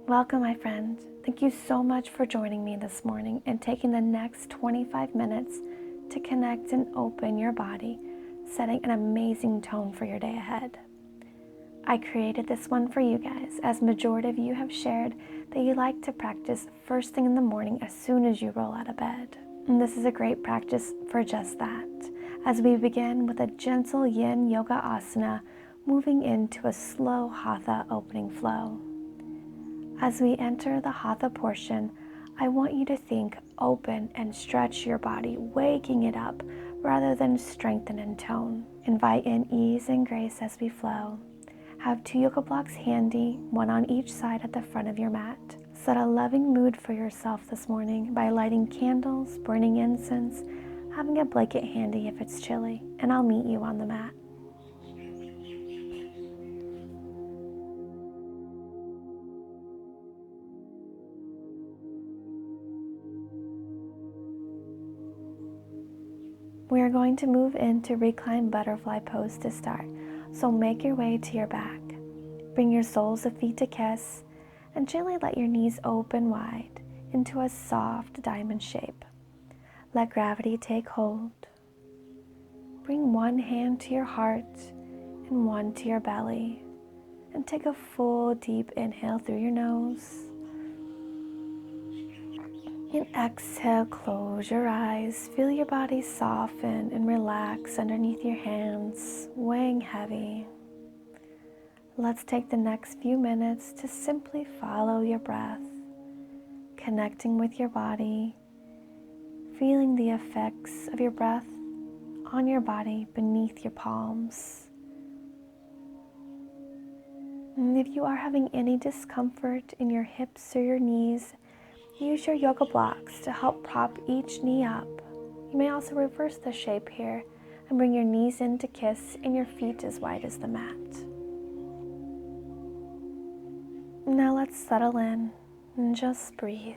Welcome, my friend. Thank you so much for joining me this morning and taking the next 25 minutes to connect and open your body, setting an amazing tone for your day ahead. I created this one for you guys, as majority of you have shared that you like to practice first thing in the morning as soon as you roll out of bed. And this is a great practice for just that, as we begin with a gentle yin yoga asana, moving into a slow hatha opening flow. As we enter the hatha portion, I want you to think open and stretch your body, waking it up rather than strengthen and tone. Invite in ease and grace as we flow. Have 2 yoga blocks handy, one on each side at the front of your mat. Set a loving mood for yourself this morning by lighting candles, burning incense, having a blanket handy if it's chilly, and I'll meet you on the mat. We are going to move into reclined butterfly pose to start, so make your way to your back. Bring your soles of feet to kiss, and gently let your knees open wide into a soft diamond shape. Let gravity take hold. Bring one hand to your heart and one to your belly, and take a full deep inhale through your nose. And exhale, close your eyes. Feel your body soften and relax underneath your hands, weighing heavy. Let's take the next few minutes to simply follow your breath, connecting with your body, feeling the effects of your breath on your body beneath your palms. And if you are having any discomfort in your hips or your knees, use your yoga blocks to help prop each knee up. You may also reverse the shape here and bring your knees in to kiss and your feet as wide as the mat. Now let's settle in and just breathe.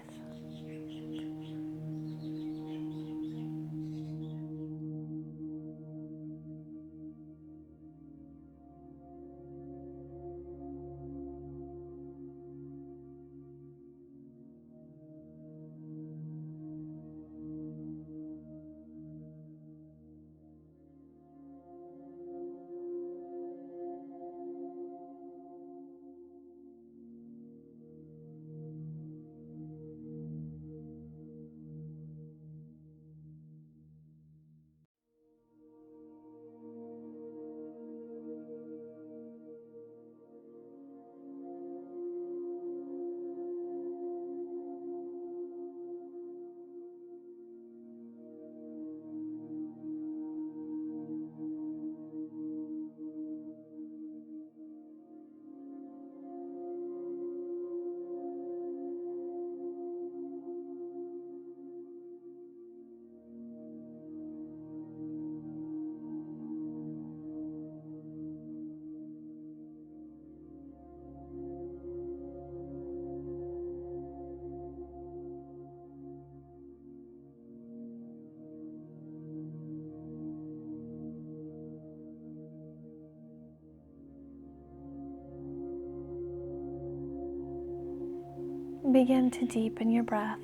Begin to deepen your breath.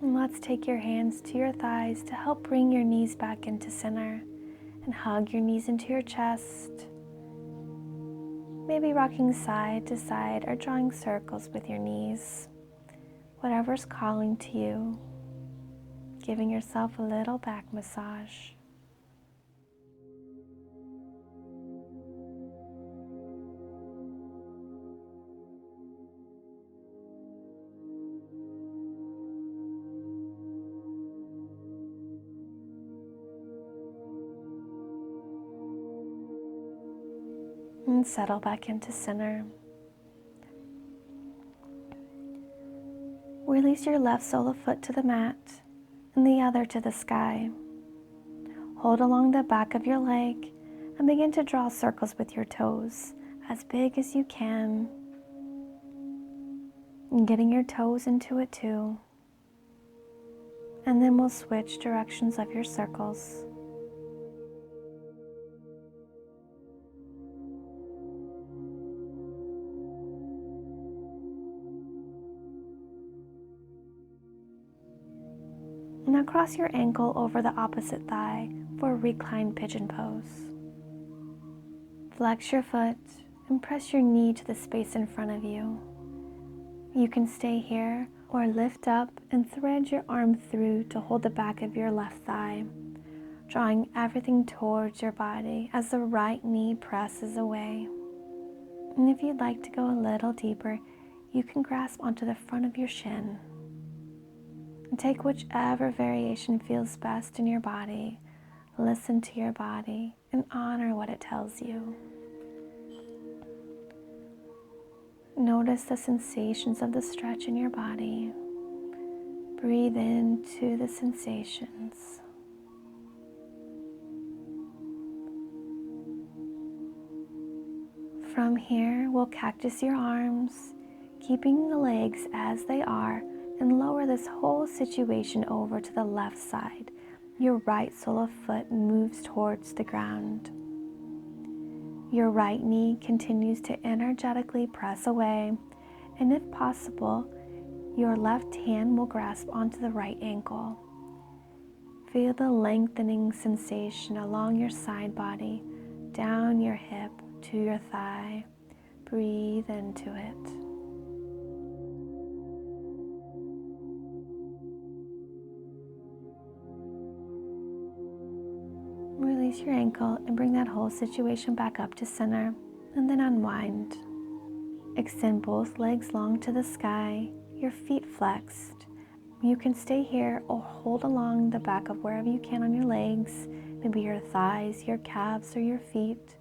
And let's take your hands to your thighs to help bring your knees back into center, and hug your knees into your chest. Maybe rocking side to side or drawing circles with your knees. Whatever's calling to you, giving yourself a little back massage. And settle back into center. Release your left sole of foot to the mat and the other to the sky. Hold along the back of your leg and begin to draw circles with your toes, as big as you can. And getting your toes into it too. And then we'll switch directions of your circles. cross your ankle over the opposite thigh for a reclined pigeon pose. Flex your foot and press your knee to the space in front of you. You can stay here or lift up and thread your arm through to hold the back of your left thigh, drawing everything towards your body as the right knee presses away. And if you'd like to go a little deeper, you can grasp onto the front of your shin. And take whichever variation feels best in your body. Listen to your body and honor what it tells you. Notice the sensations of the stretch in your body. Breathe into the sensations. From here, we'll cactus your arms, keeping the legs as they are, and lower this whole situation over to the left side. Your right sole of foot moves towards the ground. Your right knee continues to energetically press away, and if possible, your left hand will grasp onto the right ankle. Feel the lengthening sensation along your side body, down your hip to your thigh. Breathe into it. Release your ankle and bring that whole situation back up to center, and then unwind. Extend both legs long to the sky, your feet flexed. You can stay here or hold along the back of wherever you can on your legs, maybe your thighs, your calves, or your feet.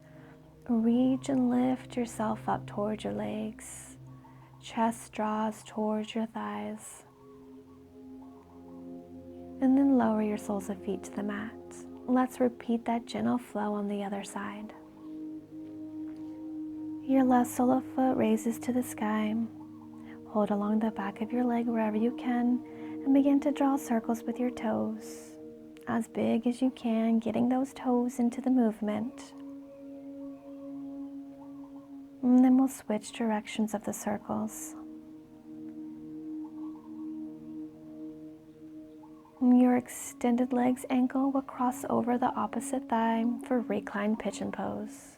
Reach and lift yourself up towards your legs. Chest draws towards your thighs. And then lower your soles of feet to the mat. Let's repeat that gentle flow on the other side. Your left sole of foot raises to the sky. Hold along the back of your leg wherever you can and begin to draw circles with your toes. As big as you can, getting those toes into the movement. And then we'll switch directions of the circles. Your extended legs ankle will cross over the opposite thigh for reclined pigeon pose.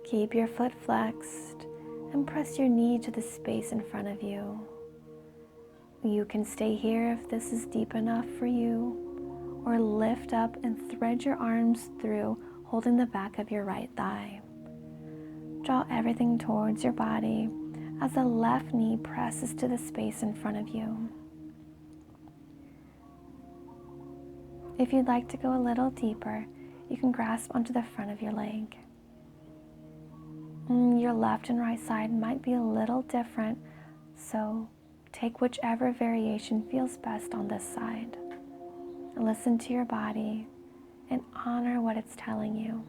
Keep your foot flexed and press your knee to the space in front of you. You can stay here if this is deep enough for you, or lift up and thread your arms through, holding the back of your right thigh. Draw everything towards your body as the left knee presses to the space in front of you. If you'd like to go a little deeper, you can grasp onto the front of your leg. Your left and right side might be a little different, so take whichever variation feels best on this side. Listen to your body and honor what it's telling you.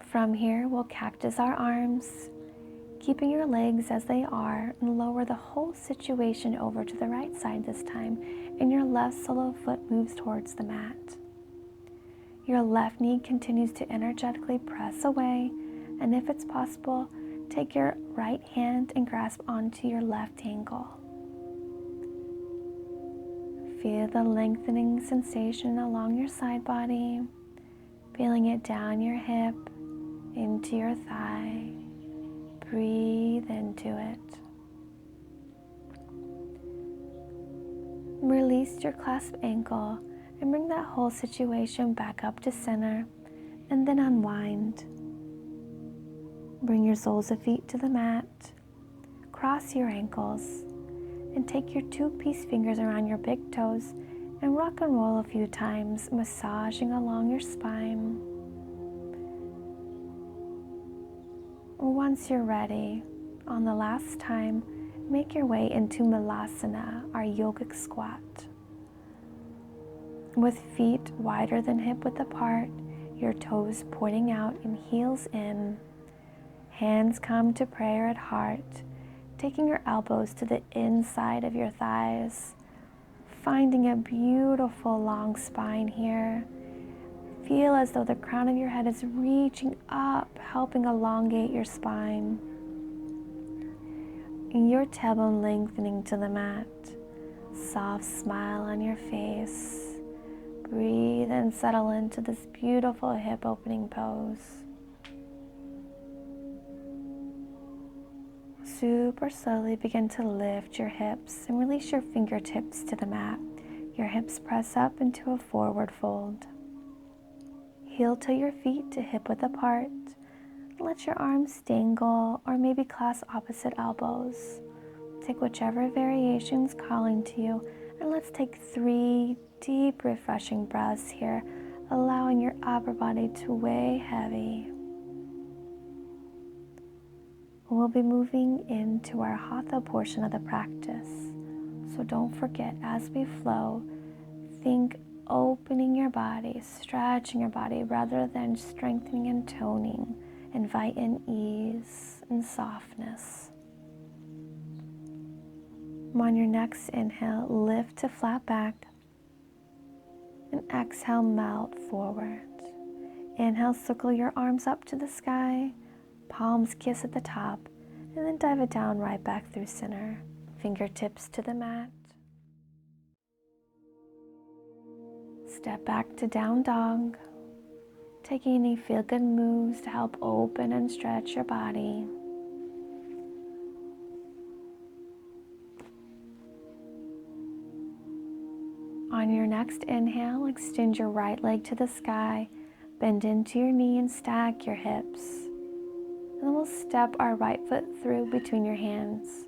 From here, we'll cactus our arms, keeping your legs as they are, and lower the whole situation over to the right side this time, and your left sole of foot moves towards the mat. Your left knee continues to energetically press away, and if it's possible, take your right hand and grasp onto your left ankle. Feel the lengthening sensation along your side body, feeling it down your hip, into your thigh. Breathe into it. Release your clasped ankle and bring that whole situation back up to center, and then unwind. Bring your soles of feet to the mat. Cross your ankles and take your 2 peace fingers around your big toes and rock and roll a few times, massaging along your spine. Once you're ready, on the last time, make your way into Malasana, our yogic squat. With feet wider than hip width apart, your toes pointing out and heels in. Hands come to prayer at heart, taking your elbows to the inside of your thighs, finding a beautiful long spine here. Feel as though the crown of your head is reaching up, helping elongate your spine. And your tailbone lengthening to the mat. Soft smile on your face. Breathe and settle into this beautiful hip opening pose. Super slowly begin to lift your hips and release your fingertips to the mat. Your hips press up into a forward fold. Heel toe your feet to hip width apart. Let your arms dangle or maybe clasp opposite elbows. Take whichever variation's calling to you, and let's take 3 deep, refreshing breaths here, allowing your upper body to weigh heavy. We'll be moving into our Hatha portion of the practice. So don't forget, as we flow, think opening your body, stretching your body rather than strengthening and toning. Invite in ease and softness. On your next inhale, lift to flat back. And exhale, melt forward. Inhale, circle your arms up to the sky. Palms kiss at the top. And then dive it down right back through center. Fingertips to the mat. Step back to down dog. Taking any feel-good moves to help open and stretch your body. On your next inhale, extend your right leg to the sky, bend into your knee and stack your hips. And then we'll step our right foot through between your hands.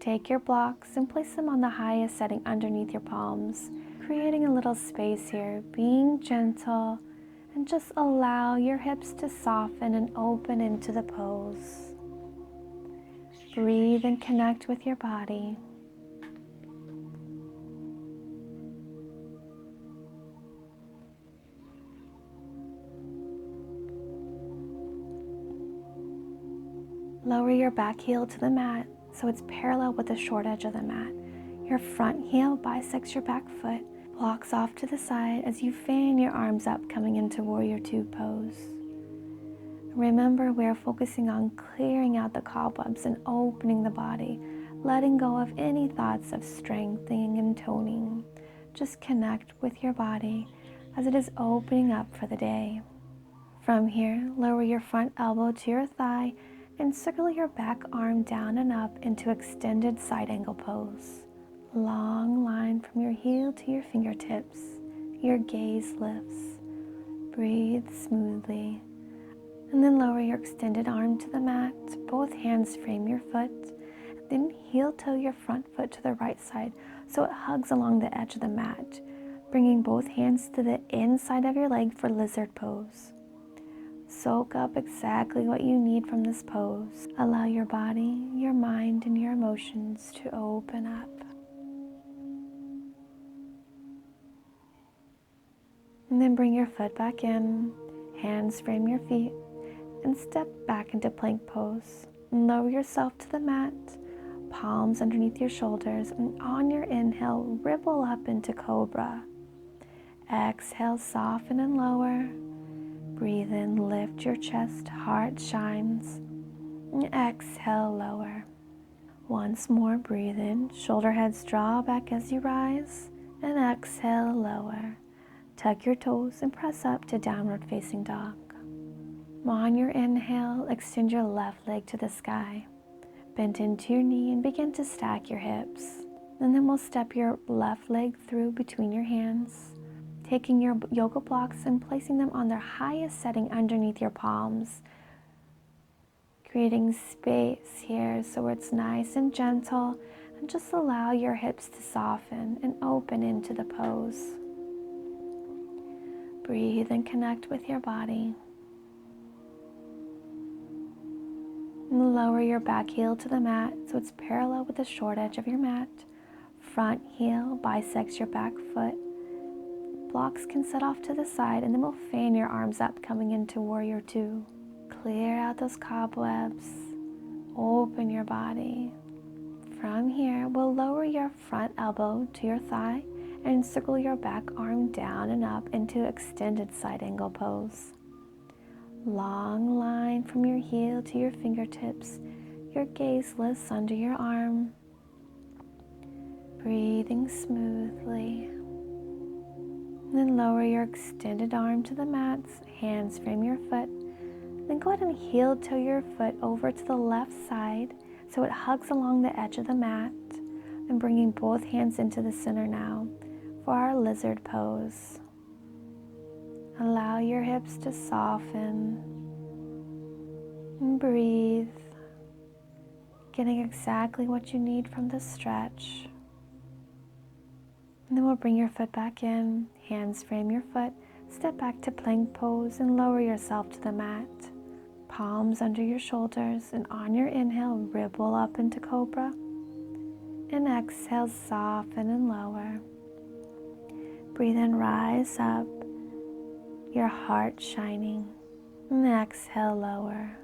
Take your blocks and place them on the highest setting underneath your palms, creating a little space here, being gentle, and just allow your hips to soften and open into the pose. Breathe and connect with your body. Lower your back heel to the mat so it's parallel with the short edge of the mat. Your front heel bisects your back foot, blocks off to the side as you fan your arms up, coming into Warrior Two pose. Remember, we're focusing on clearing out the cobwebs and opening the body, letting go of any thoughts of strengthening and toning. Just connect with your body as it is opening up for the day. From here, lower your front elbow to your thigh and circle your back arm down and up into extended side angle pose. Long line from your heel to your fingertips. Your gaze lifts. Breathe smoothly. And then lower your extended arm to the mat. Both hands frame your foot. Then heel toe your front foot to the right side so it hugs along the edge of the mat, bringing both hands to the inside of your leg for lizard pose. Soak up exactly what you need from this pose. Allow your body, your mind, and your emotions to open up. And then bring your foot back in, hands frame your feet, and step back into plank pose. And lower yourself to the mat, palms underneath your shoulders, and on your inhale, ripple up into cobra. Exhale, soften and lower. Breathe in, lift your chest, heart shines. And exhale, lower. Once more, breathe in, shoulder heads draw back as you rise, and exhale, lower. Tuck your toes and press up to downward facing dog. On your inhale, extend your left leg to the sky. Bend into your knee and begin to stack your hips. And then we'll step your left leg through between your hands, taking your yoga blocks and placing them on their highest setting underneath your palms, creating space here so it's nice and gentle, and just allow your hips to soften and open into the pose. Breathe and connect with your body. And lower your back heel to the mat so it's parallel with the short edge of your mat. Front heel bisects your back foot. Blocks can set off to the side, and then we'll fan your arms up, coming into Warrior Two. Clear out those cobwebs. Open your body. From here, we'll lower your front elbow to your thigh and circle your back arm down and up into extended side angle pose. Long line from your heel to your fingertips. Your gaze lifts under your arm. Breathing smoothly. Then lower your extended arm to the mat, hands frame your foot. Then go ahead and heel toe your foot over to the left side so it hugs along the edge of the mat. And bringing both hands into the center now for our lizard pose. Allow your hips to soften and breathe, getting exactly what you need from the stretch. And then we'll bring your foot back in, hands frame your foot, step back to plank pose and lower yourself to the mat. Palms under your shoulders, and on your inhale, ripple up into cobra. And exhale, soften and lower. Breathe in, rise up, your heart shining. And exhale, lower.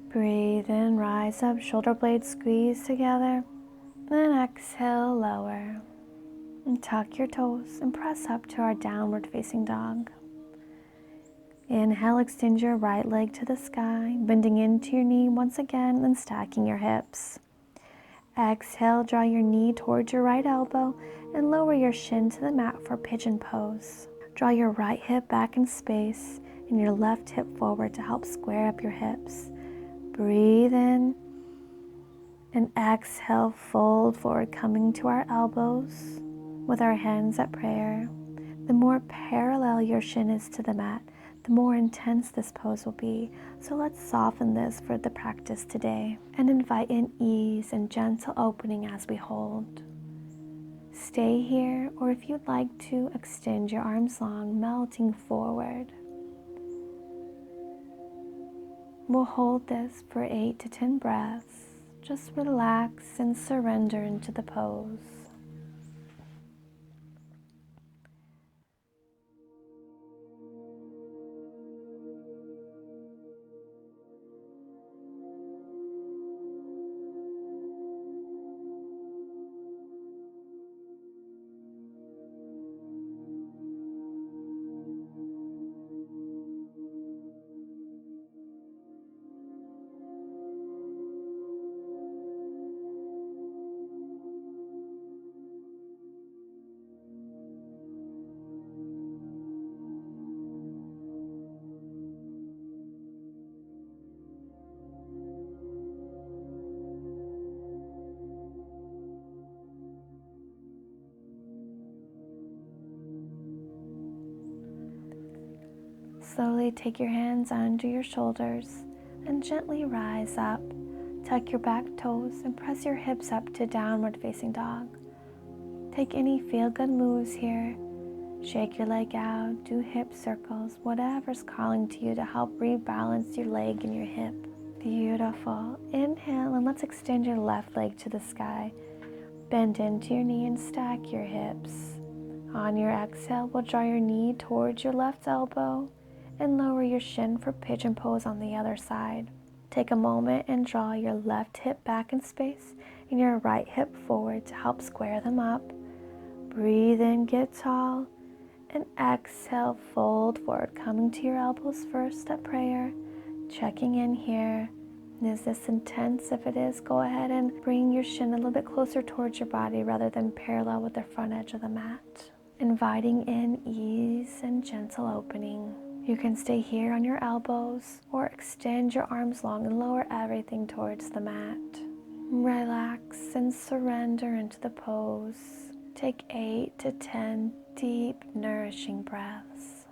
Breathe in, rise up, shoulder blades squeeze together. And exhale, lower. And tuck your toes and press up to our downward facing dog. Inhale, extend your right leg to the sky, bending into your knee once again, then stacking your hips. Exhale, draw your knee towards your right elbow and lower your shin to the mat for pigeon pose. Draw your right hip back in space and your left hip forward to help square up your hips. Breathe in and exhale, fold forward, coming to our elbows with our hands at prayer. The more parallel your shin is to the mat, the more intense this pose will be. So let's soften this for the practice today and invite in ease and gentle opening as we hold. Stay here, or if you'd like to, extend your arms long, melting forward. We'll hold this for 8 to 10 breaths. Just relax and surrender into the pose. Slowly take your hands under your shoulders and gently rise up. Tuck your back toes and press your hips up to downward facing dog. Take any feel-good moves here. Shake your leg out, do hip circles, whatever's calling to you to help rebalance your leg and your hip. Beautiful. Inhale, and let's extend your left leg to the sky. Bend into your knee and stack your hips. On your exhale, we'll draw your knee towards your left elbow and lower your shin for pigeon pose on the other side. Take a moment and draw your left hip back in space and your right hip forward to help square them up. Breathe in, get tall, and exhale, fold forward, coming to your elbows first at prayer. Checking in here. Is this intense? If it is, go ahead and bring your shin a little bit closer towards your body rather than parallel with the front edge of the mat. Inviting in ease and gentle opening. You can stay here on your elbows or extend your arms long and lower everything towards the mat. Relax and surrender into the pose. Take 8 to 10 deep, nourishing breaths.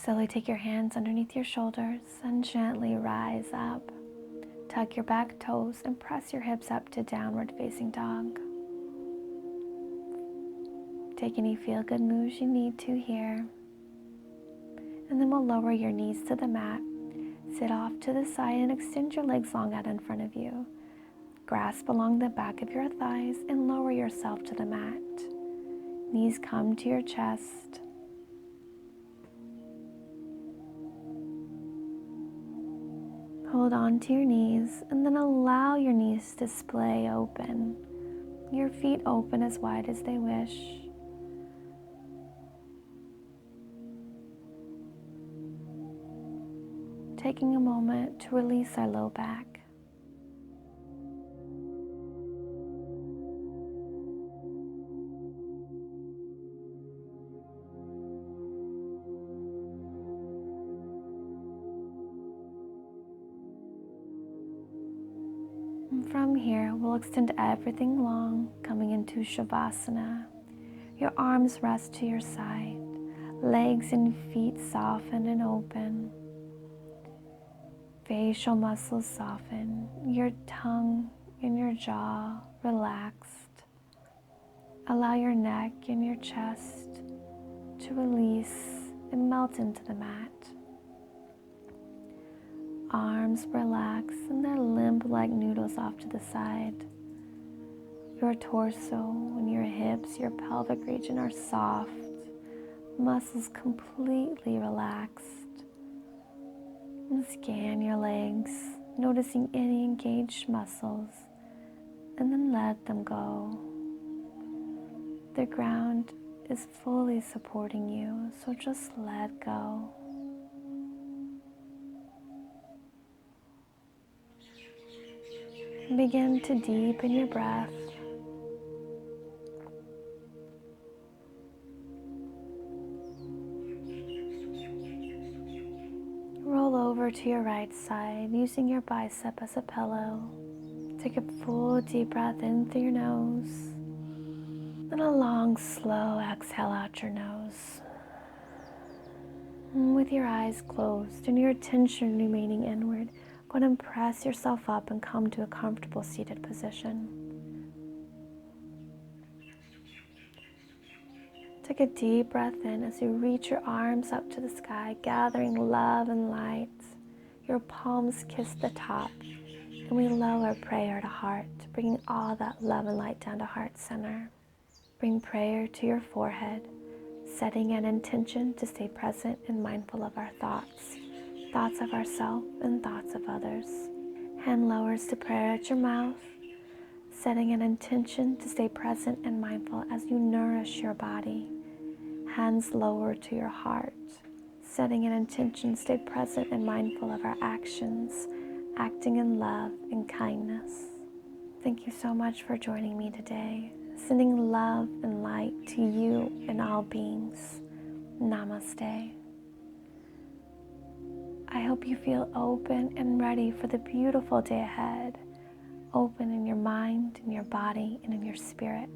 Slowly take your hands underneath your shoulders and gently rise up. Tuck your back toes and press your hips up to downward facing dog. Take any feel-good moves you need to here. And then we'll lower your knees to the mat. Sit off to the side and extend your legs long out in front of you. Grasp along the back of your thighs and lower yourself to the mat. Knees come to your chest. Hold on to your knees and then allow your knees to splay open. Your feet open as wide as they wish. Taking a moment to release our low back. And from here, we'll extend everything long, coming into Shavasana. Your arms rest to your side, legs and feet soften and open. Facial muscles soften, your tongue and your jaw relaxed. Allow your neck and your chest to release and melt into the mat. Arms relax and then limp like noodles off to the side. Your torso and your hips, your pelvic region are soft, muscles completely relaxed. And scan your legs, noticing any engaged muscles, and then let them go. The ground is fully supporting you, so just let go. Begin to deepen your breath. Roll over to your right side, using your bicep as a pillow. Take a full deep breath in through your nose, and a long, slow exhale out your nose. And with your eyes closed and your attention remaining inward, go ahead and press yourself up and come to a comfortable seated position. Take a deep breath in as you reach your arms up to the sky, gathering love and light. Your palms kiss the top, and we lower prayer to heart, bringing all that love and light down to heart center. Bring prayer to your forehead, setting an intention to stay present and mindful of our thoughts of ourselves and thoughts of others. Hand lowers to prayer at your mouth, setting an intention to stay present and mindful as you nourish your body. Hands lower to your heart, setting an intention to stay present and mindful of our actions, acting in love and kindness. Thank you so much for joining me today. Sending love and light to you and all beings. Namaste. I hope you feel open and ready for the beautiful day ahead. Open in your mind, in your body, and in your spirit.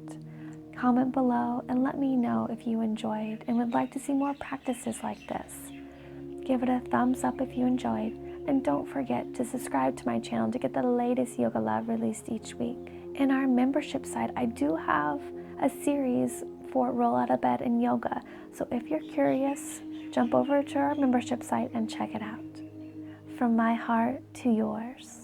Comment below and let me know if you enjoyed and would like to see more practices like this. Give it a thumbs up if you enjoyed, and don't forget to subscribe to my channel to get the latest yoga love released each week. In our membership site, I do have a series for roll out of bed and yoga, so if you're curious, jump over to our membership site and check it out. From my heart to yours.